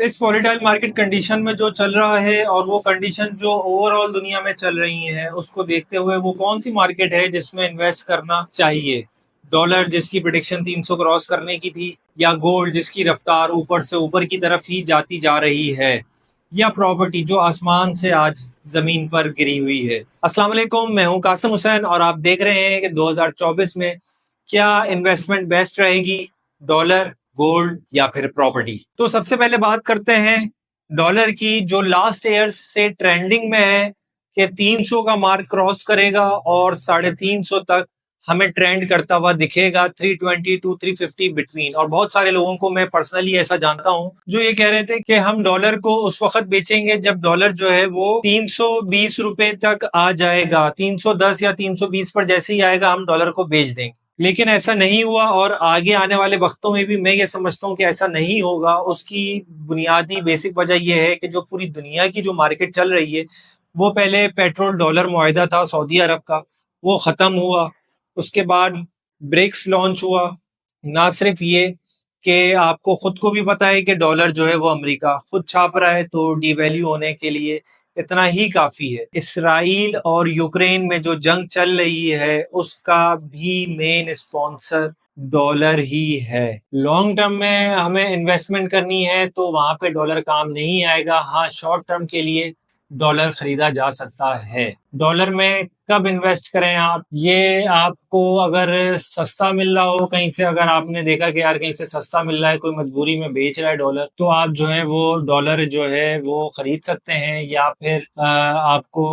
इस volatile market condition में जो चल रहा है और वो कंडीशन जो ओवरऑल दुनिया में चल रही है उसको देखते हुए वो कौन सी मार्केट है जिसमें इन्वेस्ट करना चाहिए? डॉलर जिसकी प्रिडिक्शन 300 क्रॉस करने की थी, या गोल्ड जिसकी रफ्तार ऊपर से ऊपर की तरफ ही जाती जा रही है, या प्रॉपर्टी जो आसमान से आज जमीन पर गिरी हुई है? अस्सलाम वालेकुम, मैं हूं कासिम हुसैन और आप देख रहे हैं कि 2024 में क्या इन्वेस्टमेंट बेस्ट रहेगी, डॉलर, गोल्ड या फिर प्रॉपर्टी? तो सबसे पहले बात करते हैं डॉलर की, जो लास्ट ईयर से ट्रेंडिंग में है कि 300 का मार्क क्रॉस करेगा और 350 तक हमें ट्रेंड करता हुआ दिखेगा, 320 टू 350 बिटवीन। और बहुत सारे लोगों को मैं पर्सनली ऐसा जानता हूं जो ये कह रहे थे कि हम डॉलर को उस वक्त बेचेंगे जब डॉलर जो है वो 320 रुपए तक आ जाएगा, 310 या 320 पर जैसे ही आएगा हम डॉलर को बेच देंगे। लेकिन ऐसा नहीं हुआ और आगे आने वाले वक्तों में भी मैं ये समझता हूँ कि ऐसा नहीं होगा। उसकी बुनियादी बेसिक वजह यह है कि जो पूरी दुनिया की जो मार्केट चल रही है, वो पहले पेट्रोल डॉलर मुआहिदा था सऊदी अरब का, वो खत्म हुआ। उसके बाद ब्रिक्स लॉन्च हुआ। ना सिर्फ ये कि आपको खुद को भी पता है कि डॉलर जो है वो अमेरिका खुद छाप रहा है, तो डीवैल्यू होने के लिए इतना ही काफी है। इसराइल और यूक्रेन में जो जंग चल रही है उसका भी मेन स्पॉन्सर डॉलर ही है। लॉन्ग टर्म में हमें इन्वेस्टमेंट करनी है तो वहां पे डॉलर काम नहीं आएगा। हाँ, शॉर्ट टर्म के लिए डॉलर खरीदा जा सकता है। डॉलर में कब इन्वेस्ट करें आप? ये आपको अगर सस्ता मिल रहा हो कहीं से, अगर आपने देखा कि यार कहीं से सस्ता मिल रहा है, कोई मजबूरी में बेच रहा है डॉलर, तो आप जो है वो डॉलर जो है वो खरीद सकते हैं। या फिर आपको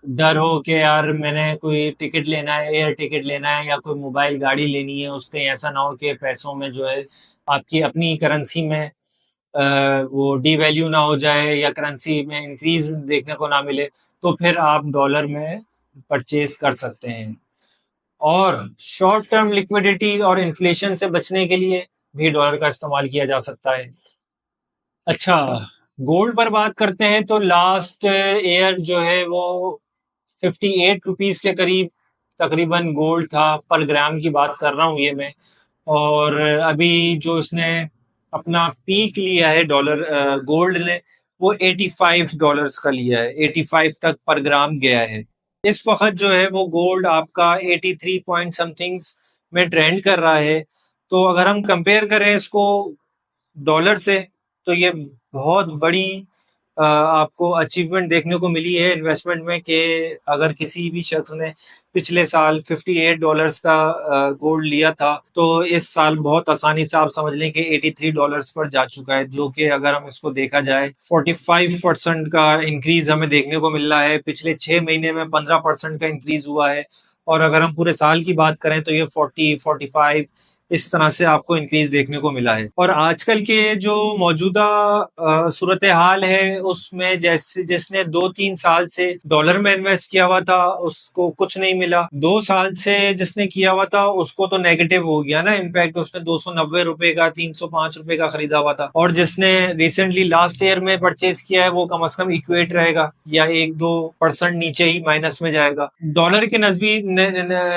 डर हो कि यार मैंने कोई टिकट लेना है, एयर टिकट लेना है या कोई मोबाइल गाड़ी लेनी है, उसके ऐसा ना हो कि पैसों में जो है आपकी अपनी करेंसी में वो डीवैल्यू ना हो जाए या करेंसी में इंक्रीज देखने को ना मिले, तो फिर आप डॉलर में परचेज कर सकते हैं। और शॉर्ट टर्म लिक्विडिटी और इन्फ्लेशन से बचने के लिए भी डॉलर का इस्तेमाल किया जा सकता है। अच्छा, गोल्ड पर बात करते हैं तो लास्ट ईयर जो है वो 58 रुपीज के करीब तकरीबन गोल्ड था, पर ग्राम की बात कर रहा हूँ ये मैं। और अभी जो इसने अपना पीक लिया है डॉलर गोल्ड ने, वो $85 का लिया है, 85 तक पर ग्राम गया है। इस वक्त जो है वो गोल्ड आपका 83 पॉइंट समथिंग्स में ट्रेंड कर रहा है। तो अगर हम कंपेयर करें इसको डॉलर से, तो ये बहुत बड़ी आपको अचीवमेंट देखने को मिली है इन्वेस्टमेंट में कि अगर किसी भी शख्स ने पिछले साल $58 का गोल्ड लिया था, तो इस साल बहुत आसानी से आप समझ लें कि $83 पर जा चुका है, जो कि अगर हम इसको देखा जाए 45% का इंक्रीज हमें देखने को मिल रहा है। पिछले 6 महीने में 15% का इंक्रीज हुआ है। और अगर हम पूरे साल की बात करें तो ये 40-45 इस तरह से आपको इंक्रीज देखने को मिला है। और आजकल के जो मौजूदा सूरत हाल है उसमें जैसे जिसने 2-3 साल से डॉलर में इन्वेस्ट किया हुआ था उसको कुछ नहीं मिला, 2 साल से जिसने किया हुआ था उसको तो नेगेटिव हो गया ना इम्पैक्ट, उसने 290 रुपए का 305 रुपए का खरीदा हुआ था। और जिसने रिसेंटली लास्ट ईयर में परचेज किया है वो कम से कम इक्वेट रहेगा या 1-2% नीचे ही माइनस में जाएगा। डॉलर के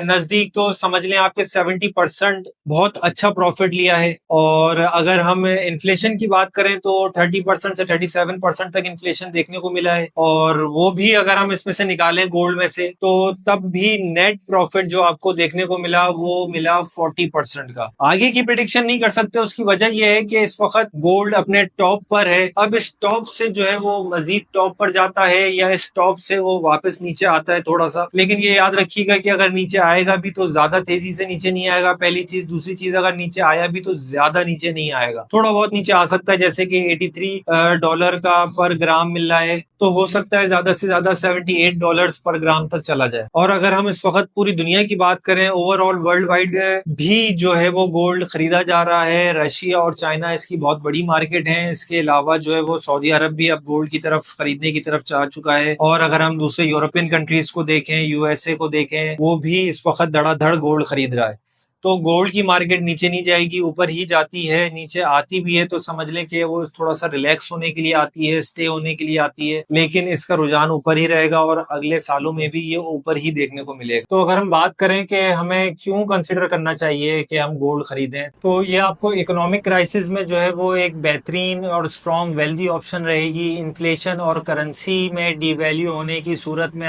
नजदीक तो समझ लें आपके 70% बहुत अच्छा प्रॉफिट लिया है। और अगर हम इन्फ्लेशन की बात करें तो 30% से 37% तक इन्फ्लेशन देखने को मिला है। और वो भी अगर हम इसमें से निकालें गोल्ड में से, तो तब भी नेट प्रॉफिट जो आपको देखने को मिला वो मिला 40% का। आगे की प्रिडिक्शन नहीं कर सकते, उसकी वजह यह है कि इस वक्त गोल्ड अपने टॉप पर है। अब इस टॉप से जो है वो मजीद टॉप पर जाता है या इस टॉप से वो वापस नीचे आता है थोड़ा सा। लेकिन ये याद रखिएगा कि अगर नीचे आएगा भी तो ज्यादा तेजी से नीचे नहीं आएगा, पहली चीज। दूसरी चीज, अगर नीचे आया भी तो ज्यादा नीचे नहीं आएगा, थोड़ा बहुत नीचे आ सकता है। जैसे कि $83 का पर ग्राम मिल रहा है, तो हो सकता है ज्यादा से ज्यादा $78 पर ग्राम तक चला जाए। और अगर हम इस वक्त पूरी दुनिया की बात करें, ओवरऑल वर्ल्ड वाइड भी जो है वो गोल्ड खरीदा जा रहा है। रशिया और चाइना इसकी बहुत बड़ी मार्केट है। इसके अलावा जो है वो सऊदी अरब भी अब गोल्ड की तरफ खरीदने की तरफ जा चुका है। और अगर हम दूसरे यूरोपियन कंट्रीज को देखें, यूएसए को देखें, वो भी इस वक्त धड़ाधड़ गोल्ड खरीद रहा है। तो गोल्ड की मार्केट नीचे नहीं जाएगी, ऊपर ही जाती है। नीचे आती भी है तो समझ लें कि वो थोड़ा सा रिलैक्स होने के लिए आती है, स्टे होने के लिए आती है, लेकिन इसका रुझान ऊपर ही रहेगा और अगले सालों में भी ये ऊपर ही देखने को मिलेगा। तो अगर हम बात करें कि हमें क्यों कंसिडर करना चाहिए कि हम गोल्ड खरीदें, तो ये आपको इकोनॉमिक क्राइसिस में जो है वो एक बेहतरीन और स्ट्रॉन्ग वेल्दी ऑप्शन रहेगी। इन्फ्लेशन और करेंसी में डिवैल्यू होने की सूरत में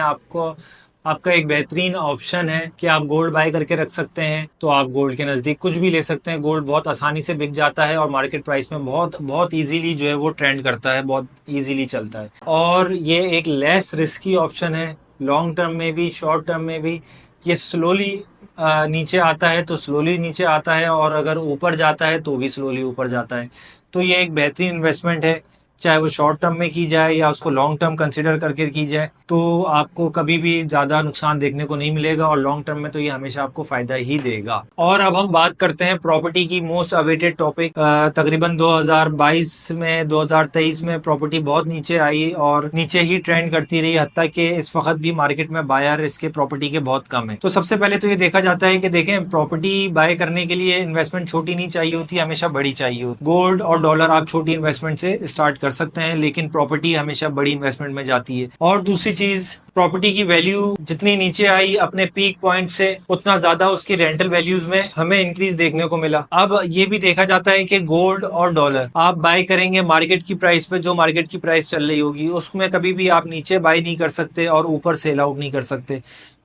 आपका एक बेहतरीन ऑप्शन है कि आप गोल्ड बाय करके रख सकते हैं। तो आप गोल्ड के नज़दीक कुछ भी ले सकते हैं। गोल्ड बहुत आसानी से बिक जाता है और मार्केट प्राइस में बहुत बहुत इजीली जो है वो ट्रेंड करता है, बहुत इजीली चलता है। और ये एक लेस रिस्की ऑप्शन है, लॉन्ग टर्म में भी शॉर्ट टर्म में भी। ये स्लोली नीचे आता है तो स्लोली नीचे आता है, और अगर ऊपर जाता है तो भी स्लोली ऊपर जाता है। तो ये एक बेहतरीन इन्वेस्टमेंट है, चाहे वो शॉर्ट टर्म में की जाए या उसको लॉन्ग टर्म कंसिडर करके की जाए, तो आपको कभी भी ज़्यादा नुकसान देखने को नहीं मिलेगा, और लॉन्ग टर्म में तो ये हमेशा आपको फ़ायदा ही देगा। और अब हम बात करते हैं प्रॉपर्टी की, मोस्ट अवेटेड टॉपिक। तकरीबन 2022 में 2023 में प्रॉपर्टी बहुत नीचे आई और नीचे ही ट्रेंड करती रही, हत्ता कि इस वक्त भी मार्केट में बायर इसके प्रॉपर्टी के बहुत कम है। तो सबसे पहले तो ये देखा जाता है कि देखें, प्रॉपर्टी बाय करने के लिए इन्वेस्टमेंट छोटी नहीं चाहिए होती, हमेशा बड़ी चाहिए होती। गोल्ड और डॉलर आप छोटी इन्वेस्टमेंट से स्टार्ट कर सकते हैं, लेकिन प्रॉपर्टी हमेशा बड़ी इन्वेस्टमेंट में जाती है। और दूसरी चीज, प्रॉपर्टी की वैल्यू जितनी नीचे आई अपने पीक पॉइंट से, उतना ज्यादा उसकी रेंटल वैल्यूज में हमें इंक्रीज देखने को मिला। अब ये भी देखा जाता है कि गोल्ड और डॉलर आप बाय करेंगे मार्केट की प्राइस पे, जो मार्केट की प्राइस चल रही होगी उसमें कभी भी आप नीचे बाय नहीं कर सकते और ऊपर सेल आउट नहीं कर सकते।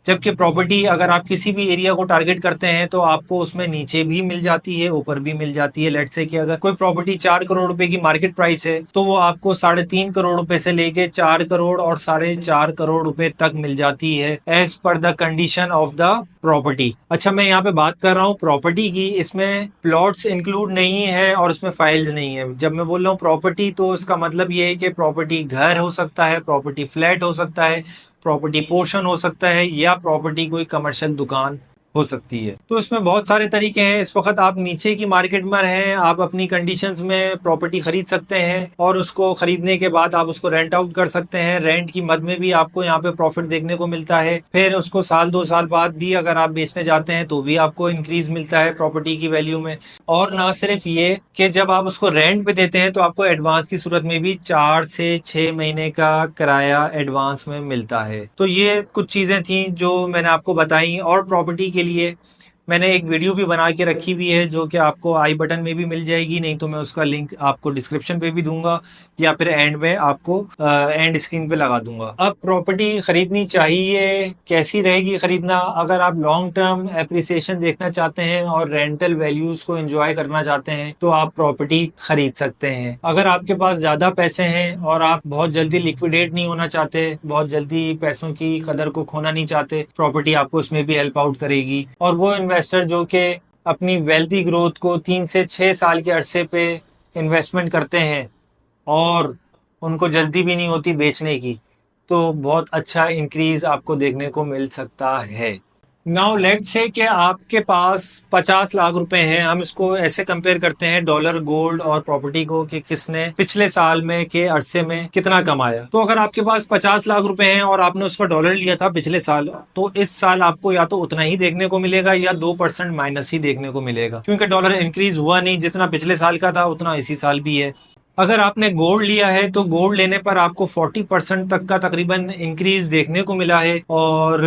जबकि प्रॉपर्टी अगर आप किसी भी एरिया को टारगेट करते हैं तो आपको उसमें नीचे भी मिल जाती है, ऊपर भी मिल जाती है। लेट्स से कि अगर कोई प्रॉपर्टी 4 करोड़ रुपए की मार्केट प्राइस है तो वो आपको 3.5 करोड़ रुपए से लेके 4 करोड़ और 4.5 करोड़ रुपए तक मिल जाती है, as per the condition of the property. अच्छा, मैं यहाँ पे बात कर रहा हूँ प्रॉपर्टी की, इसमें प्लॉट्स इंक्लूड नहीं है और उसमें फाइल्स नहीं है। जब मैं बोल रहा हूँ प्रॉपर्टी तो इसका मतलब ये है कि प्रॉपर्टी घर हो सकता है, प्रॉपर्टी फ्लैट हो सकता है, प्रॉपर्टी पोर्शन हो सकता है, या प्रॉपर्टी कोई कमर्शियल दुकान हो सकती है। तो इसमें बहुत सारे तरीके हैं। इस वक्त आप नीचे की मार्केट में हैं, आप अपनी कंडीशंस में प्रॉपर्टी खरीद सकते हैं और उसको खरीदने के बाद आप उसको रेंट आउट कर सकते हैं। रेंट की मद में भी आपको यहाँ पे प्रॉफिट देखने को मिलता है। फिर उसको साल 2 साल बाद भी अगर आप बेचने जाते हैं तो भी आपको इंक्रीज मिलता है प्रॉपर्टी की वैल्यू में। और ना सिर्फ ये कि जब आप उसको रेंट पे देते हैं तो आपको एडवांस की सूरत में भी 4 से 6 महीने का किराया एडवांस में मिलता है। तो ये कुछ चीजें थी जो मैंने आपको बताई। और प्रॉपर्टी के लिए मैंने एक वीडियो भी बना के रखी हुई है जो कि आपको आई बटन में भी मिल जाएगी, नहीं तो मैं उसका लिंक आपको डिस्क्रिप्शन पे भी दूंगा या फिर एंड में आपको एंड स्क्रीन पे लगा दूंगा। अब प्रॉपर्टी खरीदनी चाहिए, कैसी रहेगी खरीदना? अगर आप लॉन्ग टर्म एप्रिसिएशन देखना चाहते हैं और रेंटल वैल्यूज को एंजॉय करना चाहते हैं तो आप प्रॉपर्टी खरीद सकते हैं। अगर आपके पास ज्यादा पैसे हैं और आप बहुत जल्दी लिक्विडेट नहीं होना चाहते, बहुत जल्दी पैसों की कदर को खोना नहीं चाहते, प्रॉपर्टी आपको उसमें भी हेल्प आउट करेगी। और वो इन्वेस्टर जो कि अपनी वेल्दी ग्रोथ को 3 से 6 साल के अरसे पे इन्वेस्टमेंट करते हैं और उनको जल्दी भी नहीं होती बेचने की, तो बहुत अच्छा इंक्रीज आपको देखने को मिल सकता है। नाउ लेट्स से कि आपके पास 50 लाख रुपए हैं। हम इसको ऐसे कंपेयर करते हैं डॉलर, गोल्ड और प्रॉपर्टी को कि किसने पिछले साल में के अरसे में कितना कमाया। तो अगर आपके पास 50 लाख रुपए हैं और आपने उसका डॉलर लिया था पिछले साल, तो इस साल आपको या तो उतना ही देखने को मिलेगा या 2% माइनस ही देखने को मिलेगा, क्योंकि डॉलर इंक्रीज हुआ नहीं, जितना पिछले साल का था उतना इसी साल भी है। अगर आपने गोल्ड लिया है तो गोल्ड लेने पर आपको 40% तक का तकरीबन इंक्रीज देखने को मिला है। और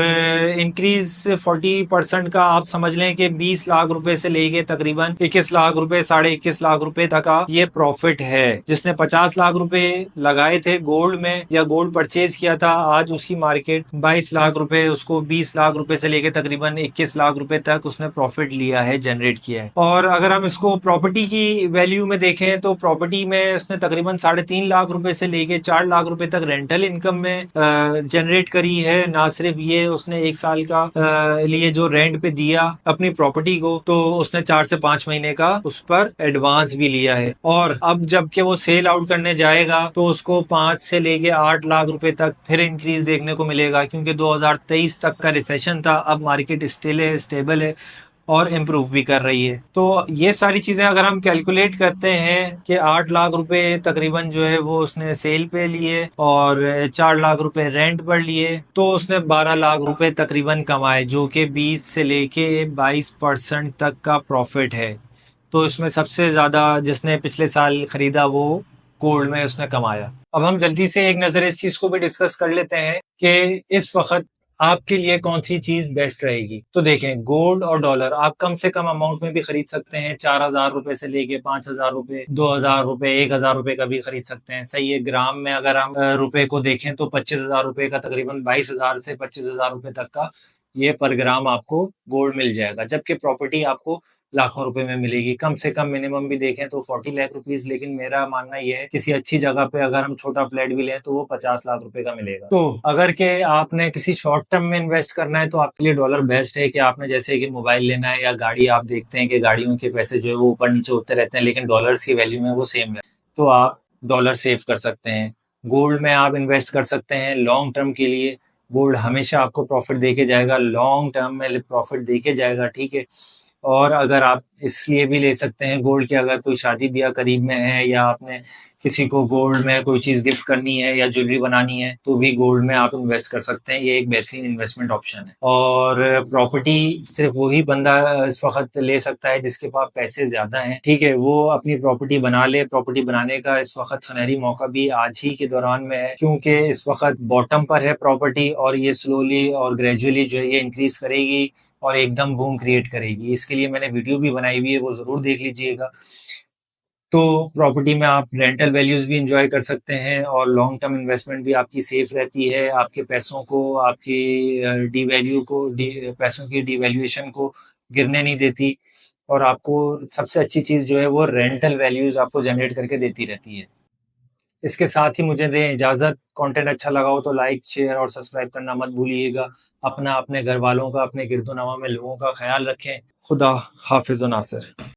इंक्रीज 40% का आप समझ लें कि 20 लाख रुपए से लेके तकरीबन 21 लाख रुपए, 21.5 लाख रुपए तक का ये प्रॉफिट है। जिसने 50 लाख रुपए लगाए थे गोल्ड में या गोल्ड परचेज किया था, आज उसकी मार्केट 22 लाख रुपए, उसको 20 लाख रुपए से लेके तकरीबन 21 लाख रुपए तक उसने प्रॉफिट लिया है, जनरेट किया है। और अगर हम इसको प्रॉपर्टी की वैल्यू में देखें तो प्रॉपर्टी में उसने तकरीबन 3.5 लाख रुपए से लेके 4 लाख रुपए तक रेंटल इनकम में जनरेट करी है। ना सिर्फ ये, उसने 1 साल का लिए जो रेंट पे दिया अपनी प्रॉपर्टी को, तो उसने 4 से 5 महीने का उस पर एडवांस भी लिया है। और अब जबकि वो सेल आउट करने जाएगा तो उसको 5 से लेके 8 लाख रुपए तक फिर इंक्रीज देखने को मिलेगा, क्योंकि 2023 तक का रिसेशन था। अब मार्केट स्टिल है, स्टेबल है, और इम्प्रूव भी कर रही है। तो ये सारी चीजें अगर हम कैलकुलेट करते हैं कि 8 लाख रुपए तकरीबन जो है वो उसने सेल पे लिए और 4 लाख रुपए रेंट पर लिए, तो उसने 12 लाख रुपए तकरीबन कमाए, जो कि 20 से लेके 22% तक का प्रॉफिट है। तो इसमें सबसे ज्यादा जिसने पिछले साल खरीदा वो गोल्ड में उसने कमाया। अब हम जल्दी से एक नजर इस चीज को भी डिस्कस कर लेते हैं कि इस वक्त आपके लिए कौन सी चीज बेस्ट रहेगी। तो देखें, गोल्ड और डॉलर आप कम से कम अमाउंट में भी खरीद सकते हैं, 4,000 रुपए से लेके 5,000 रुपए, 2,000 रुपए, 1,000 रुपए का भी खरीद सकते हैं। सही है, ग्राम में अगर हम रुपए को देखें तो 25,000 रुपए का तकरीबन 22,000 से 25,000 रुपए तक का ये पर ग्राम आपको गोल्ड मिल जाएगा, जबकि प्रॉपर्टी आपको लाखों रुपए में मिलेगी। कम से कम मिनिमम भी देखें तो 40 लाख रुपीज, लेकिन मेरा मानना यह है किसी अच्छी जगह पे अगर हम छोटा फ्लैट भी लें तो वो 50 लाख रुपए का मिलेगा। तो अगर के आपने किसी शॉर्ट टर्म में इन्वेस्ट करना है तो आपके लिए डॉलर बेस्ट है। कि आपने जैसे कि मोबाइल लेना है या गाड़ी, आप देखते हैं कि गाड़ियों के पैसे जो है वो ऊपर नीचे होते रहते हैं, लेकिन डॉलर्स की वैल्यू में वो सेम है, तो आप डॉलर सेव कर सकते हैं। गोल्ड में आप इन्वेस्ट कर सकते हैं लॉन्ग टर्म के लिए। गोल्ड हमेशा आपको प्रॉफिट देके जाएगा, लॉन्ग टर्म में प्रॉफिट देके जाएगा, ठीक है। और अगर आप इसलिए भी ले सकते हैं गोल्ड के, अगर कोई शादी ब्याह करीब में है या आपने किसी को गोल्ड में कोई चीज गिफ्ट करनी है या ज्वेलरी बनानी है तो भी गोल्ड में आप इन्वेस्ट कर सकते हैं। ये एक बेहतरीन इन्वेस्टमेंट ऑप्शन है। और प्रॉपर्टी सिर्फ वही बंदा इस वक्त ले सकता है जिसके पास पैसे ज्यादा हैं, ठीक है, वो अपनी प्रॉपर्टी बना ले। प्रॉपर्टी बनाने का इस वक्त सुनहरी मौका भी आज ही के दौरान में है, क्योंकि इस वक्त बॉटम पर है प्रॉपर्टी और ये स्लोली और ग्रेजुअली जो है ये इंक्रीज करेगी और एकदम बूम क्रिएट करेगी। इसके लिए मैंने वीडियो भी बनाई हुई है, वो जरूर देख लीजिएगा। तो प्रॉपर्टी में आप रेंटल वैल्यूज भी इंजॉय कर सकते हैं और लॉन्ग टर्म इन्वेस्टमेंट भी आपकी सेफ रहती है। आपके पैसों को, आपकी पैसों की डिवैल्यूएशन को गिरने नहीं देती। और आपको सबसे अच्छी चीज जो है वो रेंटल वैल्यूज आपको जनरेट करके देती रहती है। इसके साथ ही मुझे दें इजाजत। कंटेंट अच्छा लगा हो तो लाइक, शेयर और सब्सक्राइब करना मत भूलिएगा। अपना, अपने घर वालों का, अपने गिरदो नवा में लोगों का ख्याल रखें। खुदा हाफिज नासिर।